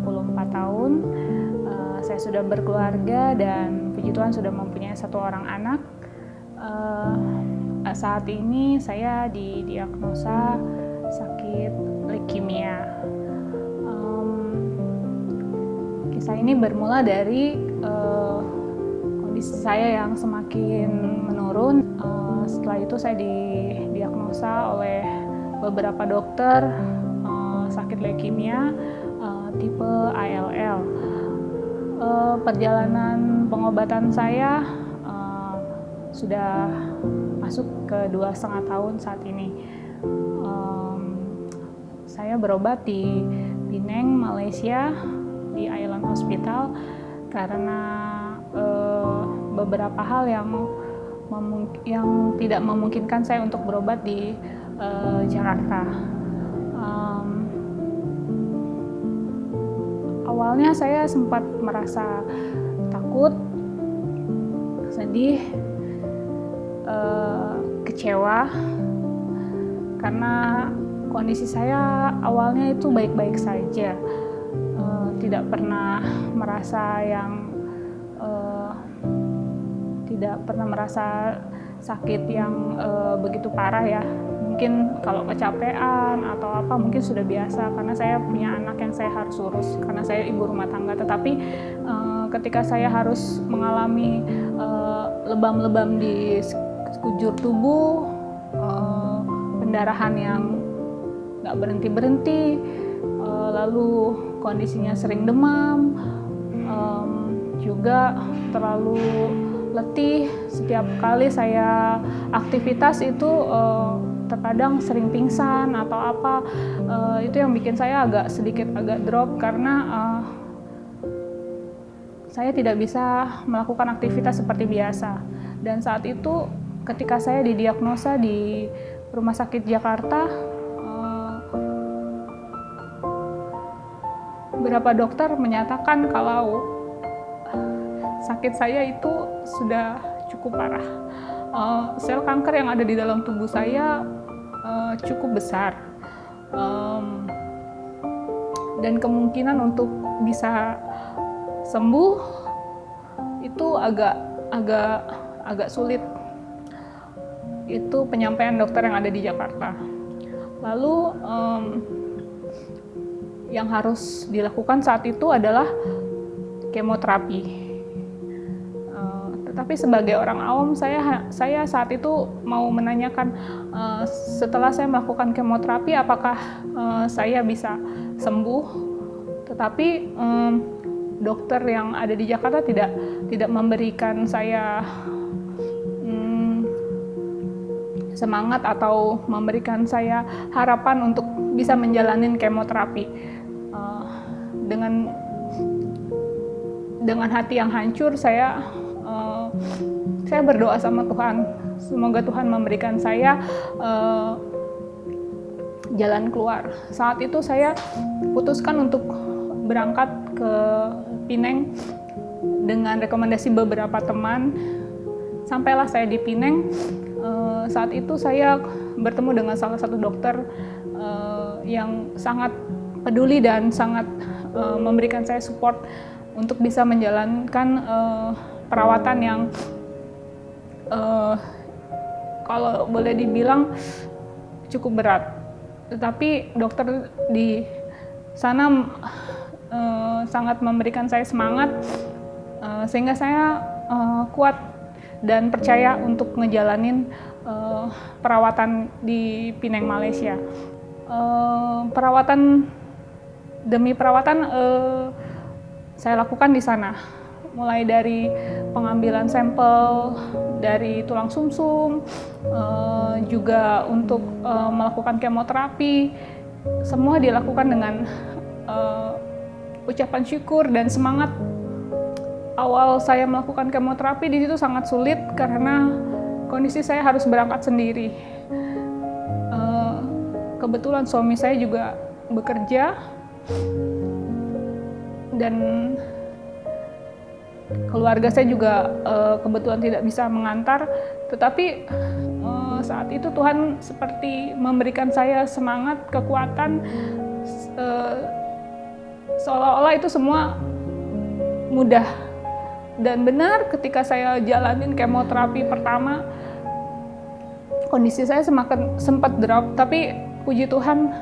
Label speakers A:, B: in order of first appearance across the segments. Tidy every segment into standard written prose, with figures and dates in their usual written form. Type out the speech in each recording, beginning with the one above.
A: 34 tahun. Saya sudah berkeluarga dan puji Tuhan sudah mempunyai 1 orang anak. Saat ini saya didiagnosa sakit leukemia. Kisah ini bermula dari kondisi saya yang semakin menurun. Setelah itu saya didiagnosa oleh beberapa dokter sakit leukemia tipe ALL. Perjalanan pengobatan saya sudah masuk ke 2,5 tahun saat ini. Saya berobat di Penang, Malaysia, di Island Hospital karena beberapa hal yang tidak memungkinkan saya untuk berobat di Jakarta. Awalnya saya sempat merasa takut, sedih, kecewa karena kondisi saya awalnya itu baik-baik saja, tidak pernah merasa sakit yang begitu parah ya. Mungkin kalau kecapean atau apa mungkin sudah biasa karena saya punya anak yang saya harus urus karena saya ibu rumah tangga. Tetapi ketika saya harus mengalami lebam-lebam di sekujur tubuh, pendarahan yang nggak berhenti-berhenti, lalu kondisinya sering demam, juga terlalu letih. Setiap kali saya aktivitas itu terkadang sering pingsan atau apa, itu yang bikin saya agak drop karena saya tidak bisa melakukan aktivitas seperti biasa. Dan saat itu ketika saya didiagnosa di Rumah Sakit Jakarta, beberapa dokter menyatakan kalau sakit saya itu sudah cukup parah. Sel kanker yang ada di dalam tubuh saya cukup besar, dan kemungkinan untuk bisa sembuh itu agak sulit. Itu penyampaian dokter yang ada di Jakarta. Lalu yang harus dilakukan saat itu adalah kemoterapi. Tapi sebagai orang awam, saya saat itu mau menanyakan, setelah saya melakukan kemoterapi apakah saya bisa sembuh. Tetapi dokter yang ada di Jakarta tidak memberikan saya semangat atau memberikan saya harapan untuk bisa menjalani kemoterapi. Dengan hati yang hancur, saya berdoa sama Tuhan, semoga Tuhan memberikan saya jalan keluar. Saat itu saya putuskan untuk berangkat ke Penang dengan rekomendasi beberapa teman. Sampailah saya di Penang. Saat itu saya bertemu dengan salah satu dokter yang sangat peduli dan sangat memberikan saya support untuk bisa menjalankan perawatan yang kalau boleh dibilang cukup berat. Tetapi dokter di sana sangat memberikan saya semangat, sehingga saya kuat dan percaya untuk ngejalanin perawatan di Penang, Malaysia. Perawatan demi perawatan saya lakukan di sana, mulai dari pengambilan sampel dari tulang sumsum, juga untuk melakukan kemoterapi, semua dilakukan dengan ucapan syukur dan semangat. Awal saya melakukan kemoterapi di situ sangat sulit karena kondisi saya harus berangkat sendiri. Kebetulan suami saya juga bekerja dan keluarga saya juga kebetulan tidak bisa mengantar, tetapi saat itu Tuhan seperti memberikan saya semangat, kekuatan, seolah-olah itu semua mudah. Dan benar ketika saya jalanin kemoterapi pertama, kondisi saya sempat drop, tapi puji Tuhan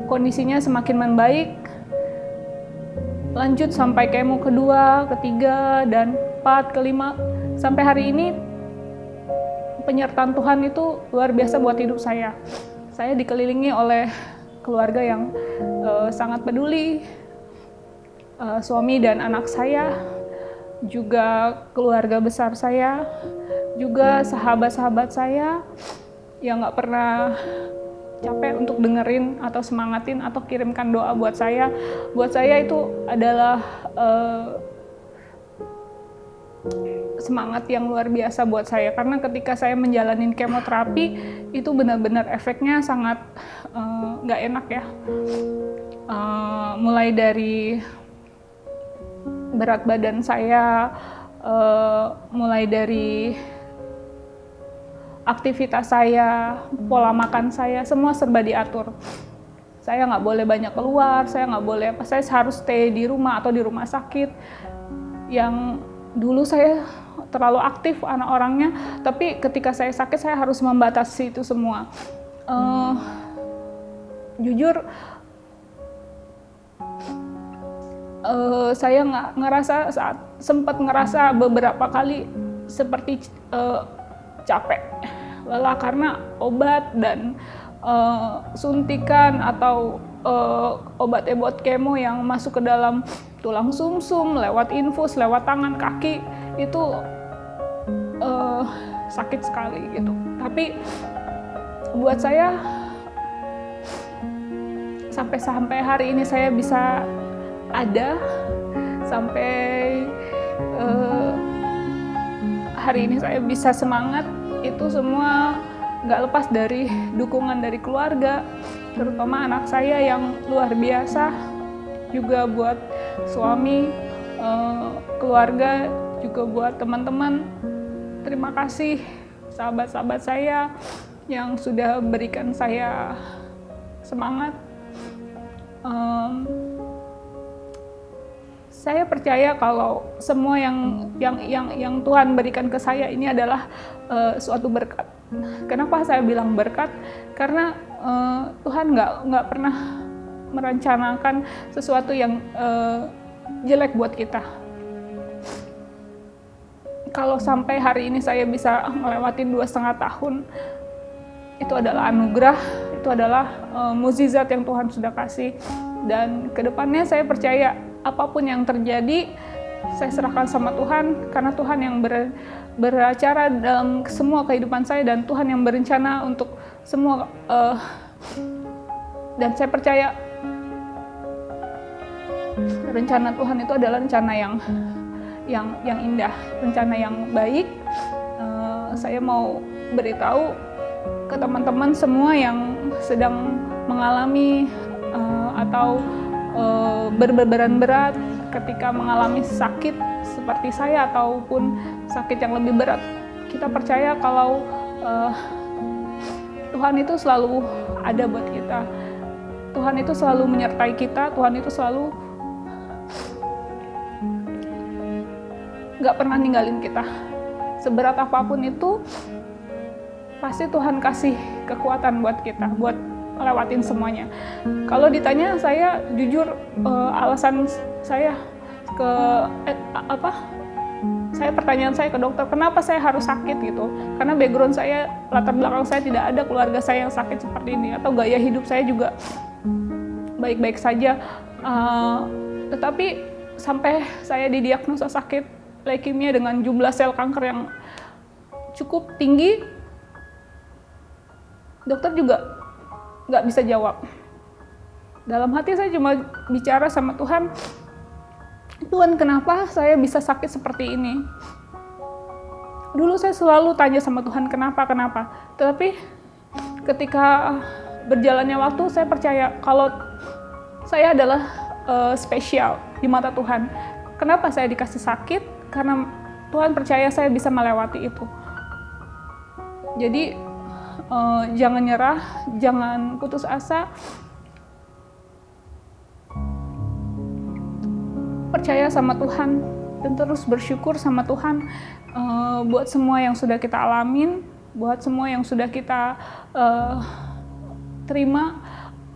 A: kondisinya semakin membaik. Lanjut sampai kemo kedua, ketiga, dan 4, kelima. Sampai hari ini penyertaan Tuhan itu luar biasa buat hidup saya. Saya dikelilingi oleh keluarga yang sangat peduli, suami dan anak saya, juga keluarga besar saya, juga sahabat-sahabat saya yang gak pernah capek untuk dengerin atau semangatin atau kirimkan doa buat saya. Buat saya itu adalah semangat yang luar biasa buat saya, karena ketika saya menjalani kemoterapi itu benar-benar efeknya sangat gak enak ya. Mulai dari berat badan saya, mulai dari aktivitas saya, pola makan saya, semua serba diatur. Saya nggak boleh banyak keluar, saya nggak boleh saya harus stay di rumah atau di rumah sakit. Yang dulu saya terlalu aktif anak orangnya, tapi ketika saya sakit saya harus membatasi itu semua. Jujur, saya sempat ngerasa beberapa kali seperti capek, lelah karena obat dan suntikan atau obat kemo yang masuk ke dalam tulang sumsum, lewat infus, lewat tangan, kaki, itu sakit sekali gitu. Tapi buat saya sampai hari ini saya bisa ada, sampai hari ini saya bisa semangat, itu semua nggak lepas dari dukungan dari keluarga, terutama anak saya yang luar biasa, juga buat suami, keluarga, juga buat teman-teman. Terima kasih sahabat-sahabat saya yang sudah berikan saya semangat. Saya percaya kalau semua yang Tuhan berikan ke saya ini adalah suatu berkat. Kenapa saya bilang berkat? Karena Tuhan nggak pernah merencanakan sesuatu yang jelek buat kita. Kalau sampai hari ini saya bisa ngelewatin 2,5 tahun, itu adalah anugerah, itu adalah mukjizat yang Tuhan sudah kasih. Dan kedepannya saya percaya apapun yang terjadi, saya serahkan sama Tuhan, karena Tuhan yang beracara dalam semua kehidupan saya, dan Tuhan yang berencana untuk semua. Dan saya percaya rencana Tuhan itu adalah rencana yang indah, rencana yang baik. Saya mau beritahu ke teman-teman semua yang sedang mengalami atau berbeban berat, ketika mengalami sakit seperti saya ataupun sakit yang lebih berat, kita percaya kalau Tuhan itu selalu ada buat kita. Tuhan itu selalu menyertai kita. Tuhan itu selalu nggak pernah ninggalin kita. Seberat apapun itu, pasti Tuhan kasih kekuatan buat kita, buat lewatin semuanya. Kalau ditanya, saya jujur alasan saya pertanyaan saya ke dokter, kenapa saya harus sakit gitu? Karena background saya, latar belakang saya tidak ada keluarga saya yang sakit seperti ini, atau gaya hidup saya juga baik-baik saja. Tetapi sampai saya didiagnosa sakit leukemia dengan jumlah sel kanker yang cukup tinggi, dokter juga nggak bisa jawab. Dalam hati saya cuma bicara sama Tuhan, Tuhan kenapa saya bisa sakit seperti ini? Dulu saya selalu tanya sama Tuhan kenapa. Tetapi ketika berjalannya waktu, saya percaya kalau saya adalah spesial di mata Tuhan. Kenapa saya dikasih sakit? Karena Tuhan percaya saya bisa melewati itu. Jadi jangan nyerah, jangan putus asa. percaya sama Tuhan dan terus bersyukur sama Tuhan buat semua yang sudah kita alamin, buat semua yang sudah kita terima,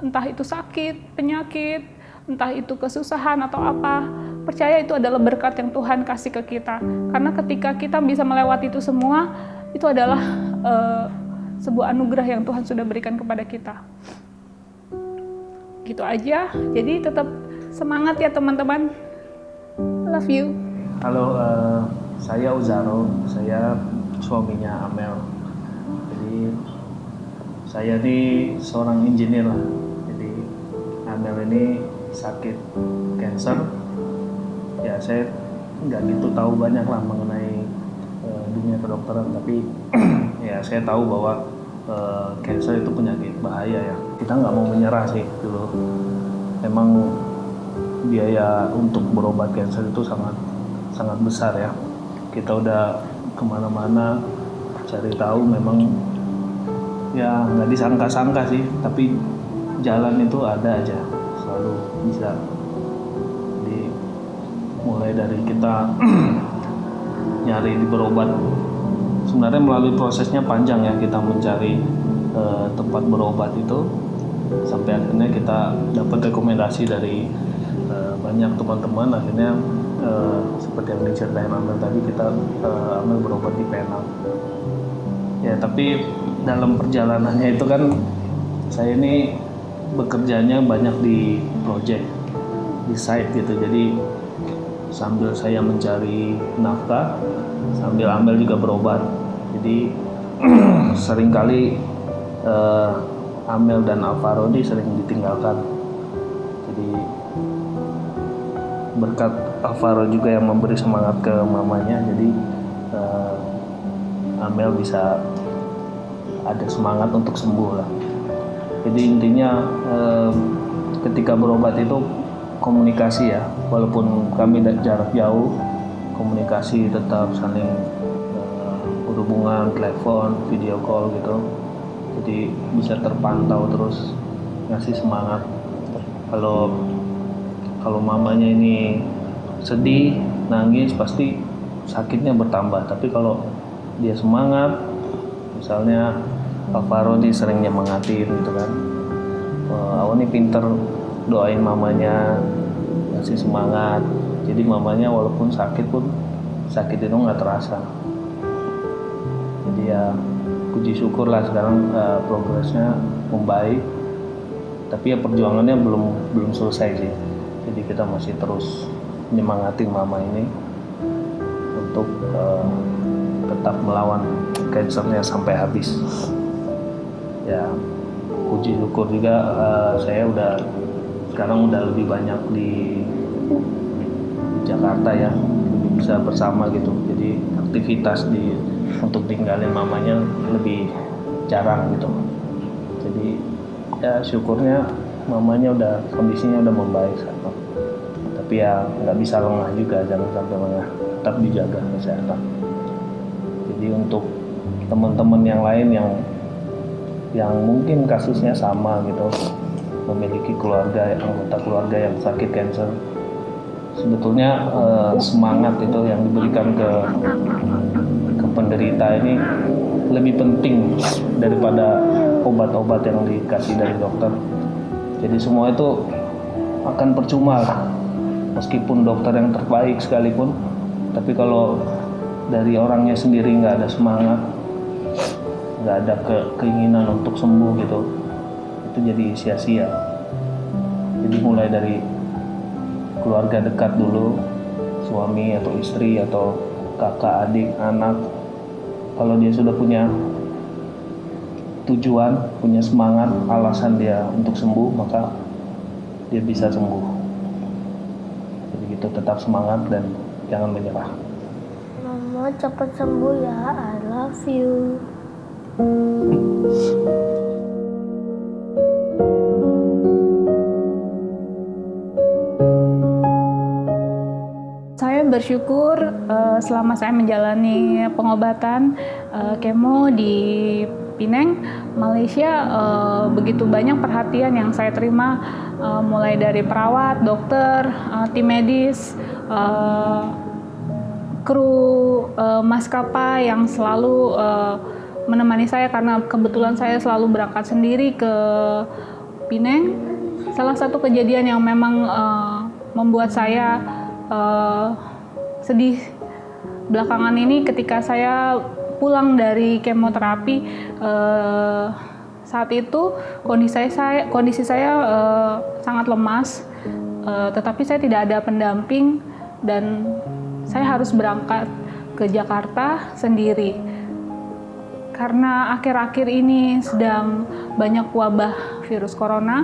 A: entah itu sakit, penyakit, entah itu kesusahan atau apa. Percaya itu adalah berkat yang Tuhan kasih ke kita. Karena ketika kita bisa melewati itu semua, itu adalah sebuah anugerah yang Tuhan sudah berikan kepada kita. Gitu aja. Jadi tetap semangat ya teman-teman. Love you.
B: Halo, saya Uzaro, saya suaminya Amel. Jadi saya ini seorang engineer lah. Jadi Amel ini sakit cancer. Ya saya nggak gitu tahu banyak lah mengenai dunia kedokteran, tapi ya saya tahu bahwa cancer itu penyakit bahaya ya. Kita nggak mau menyerah sih dulu. Memang biaya untuk berobat cancer itu sangat besar ya. Kita udah kemana-mana cari tahu, memang ya nggak disangka-sangka sih, tapi jalan itu ada aja, selalu bisa. Jadi mulai dari kita nyari di berobat, sebenarnya melalui prosesnya panjang ya, kita mencari tempat berobat itu sampai akhirnya kita dapat rekomendasi dari banyak teman-teman. Akhirnya seperti yang diceritain Amel tadi, kita Amel berobat di Penang ya. Tapi dalam perjalanannya itu kan saya ini bekerjanya banyak di project, di site gitu. Jadi sambil saya mencari nafkah, sambil Amel juga berobat. Jadi seringkali Amel dan Alvaro ini sering ditinggalkan. Jadi berkat Alvaro juga yang memberi semangat ke mamanya, jadi Amel bisa ada semangat untuk sembuh lah. Jadi intinya ketika berobat itu komunikasi ya, walaupun kami jarak jauh, komunikasi tetap saling berhubungan, telepon, video call gitu. Jadi bisa terpantau terus, ngasih semangat. Kalau mamanya ini sedih, nangis, pasti sakitnya bertambah. Tapi kalau dia semangat, misalnya Alvaro dia sering nyemangatin gitu kan, Awan nih pinter doain mamanya, ngasih semangat. Jadi mamanya walaupun sakit pun, sakit itu nggak terasa. Jadi ya puji syukur lah sekarang progresnya membaik. Tapi ya perjuangannya belum selesai sih. Jadi kita masih terus menyemangatin mama ini untuk tetap melawan kansernya sampai habis. Ya puji syukur juga saya sekarang udah lebih banyak di Jakarta ya, lebih bisa bersama gitu. Jadi aktivitas untuk tinggalin mamanya lebih jarang gitu. Jadi ya syukurnya mamanya kondisinya udah membaik sekarang. Tapi ya nggak bisa lengah juga, jangan sampai lengah, tetap dijaga kesehatan. Jadi untuk teman-teman yang lain yang mungkin kasusnya sama gitu, memiliki anggota keluarga yang sakit cancer, sebetulnya semangat itu yang diberikan ke penderita ini lebih penting daripada obat-obat yang dikasih dari dokter. Jadi semua itu akan percuma, meskipun dokter yang terbaik sekalipun, tapi kalau dari orangnya sendiri nggak ada semangat, nggak ada keinginan untuk sembuh gitu, itu jadi sia-sia. Jadi mulai dari keluarga dekat dulu, suami atau istri atau kakak, adik, anak. Kalau dia sudah punya tujuan, punya semangat, alasan dia untuk sembuh, maka dia bisa sembuh. Jadi gitu, tetap semangat dan jangan menyerah.
C: Mama cepat sembuh ya, I love you.
A: Saya bersyukur selama saya menjalani pengobatan kemo di Pineng, Malaysia, begitu banyak perhatian yang saya terima, mulai dari perawat, dokter, tim medis, kru maskapai yang selalu menemani saya karena kebetulan saya selalu berangkat sendiri ke Pineng. Salah satu kejadian yang memang membuat saya sedih belakangan ini ketika saya pulang dari kemoterapi, saat itu kondisi saya sangat lemas, tetapi saya tidak ada pendamping dan saya harus berangkat ke Jakarta sendiri. Karena akhir-akhir ini sedang banyak wabah virus corona,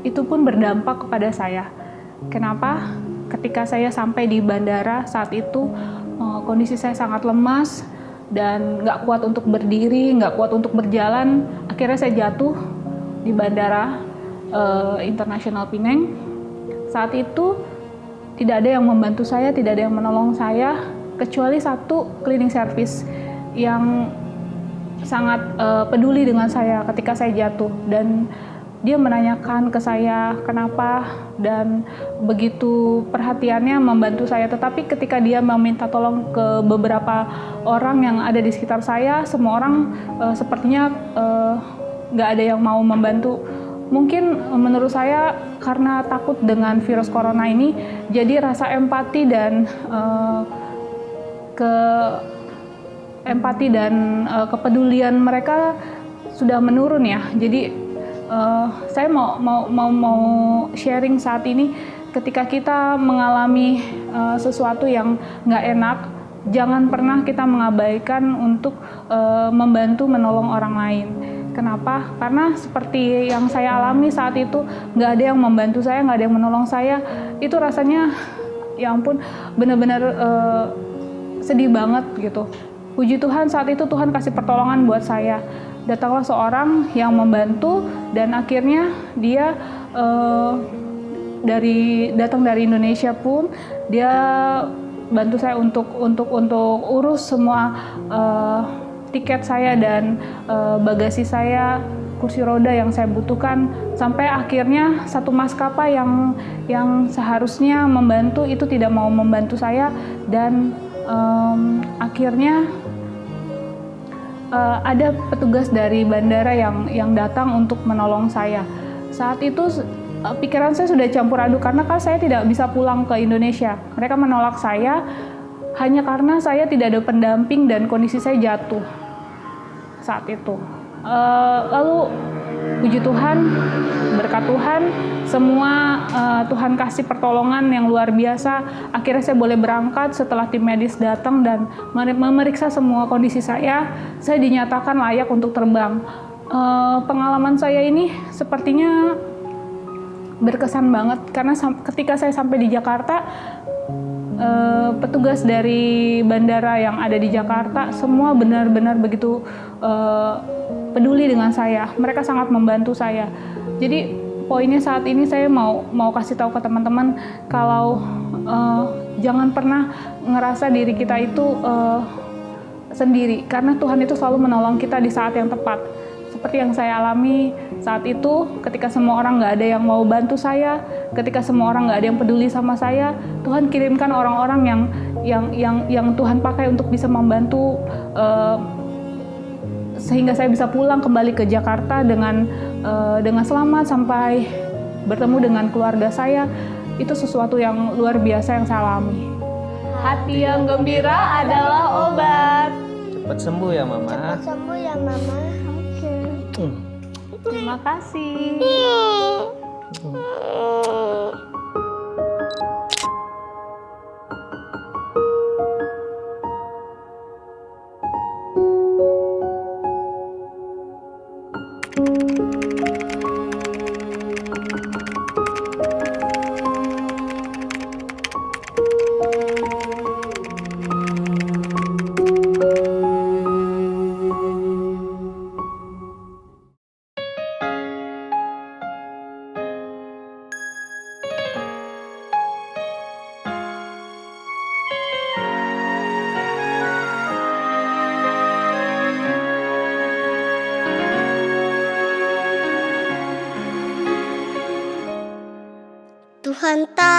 A: itu pun berdampak kepada saya. Kenapa? Ketika saya sampai di bandara saat itu, kondisi saya sangat lemas dan nggak kuat untuk berdiri, nggak kuat untuk berjalan. Akhirnya saya jatuh di bandara internasional Pineng. Saat itu tidak ada yang membantu saya, tidak ada yang menolong saya, kecuali satu cleaning service yang sangat peduli dengan saya ketika saya jatuh, dan dia menanyakan ke saya kenapa dan begitu perhatiannya membantu saya. Tetapi ketika dia meminta tolong ke beberapa orang yang ada di sekitar saya, semua orang sepertinya nggak ada yang mau membantu. Mungkin menurut saya karena takut dengan virus corona ini, jadi rasa empati dan kepedulian mereka sudah menurun ya. Jadi saya mau sharing saat ini, ketika kita mengalami sesuatu yang nggak enak, jangan pernah kita mengabaikan untuk membantu menolong orang lain. Kenapa? Karena seperti yang saya alami saat itu, nggak ada yang membantu saya, nggak ada yang menolong saya. Itu rasanya, ya ampun, benar-benar sedih banget gitu. Puji Tuhan saat itu Tuhan kasih pertolongan buat saya. Datanglah seorang yang membantu dan akhirnya dia datang dari Indonesia pun, dia bantu saya untuk urus semua tiket saya dan bagasi saya, kursi roda yang saya butuhkan, sampai akhirnya satu maskapai yang seharusnya membantu itu tidak mau membantu saya, dan akhirnya ada petugas dari bandara yang datang untuk menolong saya. Saat itu pikiran saya sudah campur aduk karena kan saya tidak bisa pulang ke Indonesia. Mereka menolak saya hanya karena saya tidak ada pendamping dan kondisi saya jatuh saat itu. Lalu puji Tuhan, berkat Tuhan, semua Tuhan kasih pertolongan yang luar biasa. Akhirnya saya boleh berangkat setelah tim medis datang dan memeriksa semua kondisi saya dinyatakan layak untuk terbang. Pengalaman saya ini sepertinya berkesan banget karena ketika saya sampai di Jakarta, petugas dari bandara yang ada di Jakarta semua benar-benar begitu peduli dengan saya. Mereka sangat membantu saya. Jadi poinnya saat ini saya mau kasih tahu ke teman-teman kalau jangan pernah ngerasa diri kita itu sendiri, karena Tuhan itu selalu menolong kita di saat yang tepat. Seperti yang saya alami saat itu, ketika semua orang nggak ada yang mau bantu saya, ketika semua orang nggak ada yang peduli sama saya, Tuhan kirimkan orang-orang yang Tuhan pakai untuk bisa membantu, sehingga saya bisa pulang kembali ke Jakarta dengan selamat sampai bertemu dengan keluarga saya. Itu sesuatu yang luar biasa yang saya alami. Hati yang gembira adalah obat.
B: Cepat sembuh ya Mama.
C: Cepat sembuh ya Mama.
A: Terima kasih.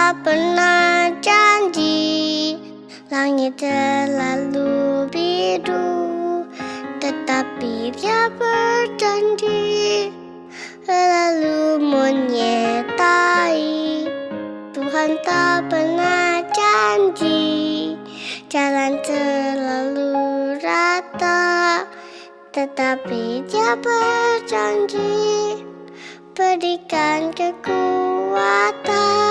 C: tak pernah janji. Langit selalu biru, tetapi Dia berjanji selalu menyertai. Tuhan tak pernah janji jalan selalu rata, tetapi Dia berjanji berikan kekuatan.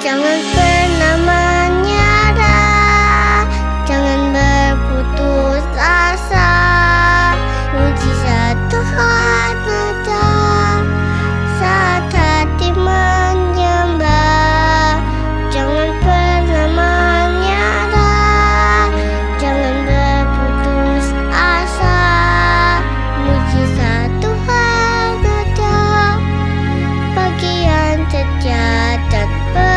C: Jangan pernah menyerah, jangan berputus asa. Mujizat Tuhan ada saat hati menyembah. Jangan pernah menyerah, jangan berputus asa. Mujizat Tuhan ada bagi yang setia dan percaya.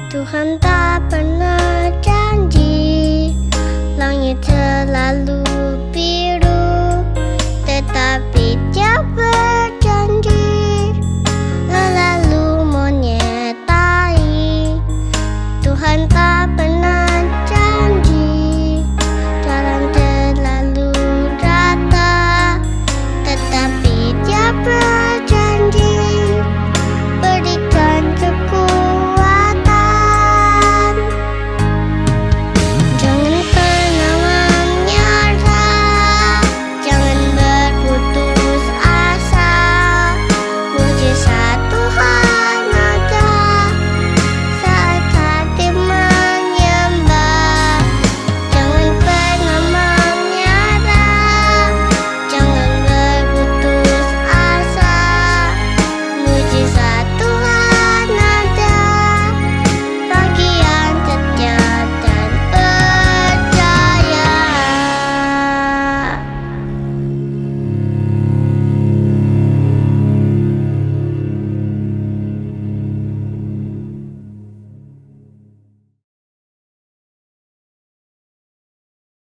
C: Tuhan tak pernah janji langit selalu biru, tetapi Dia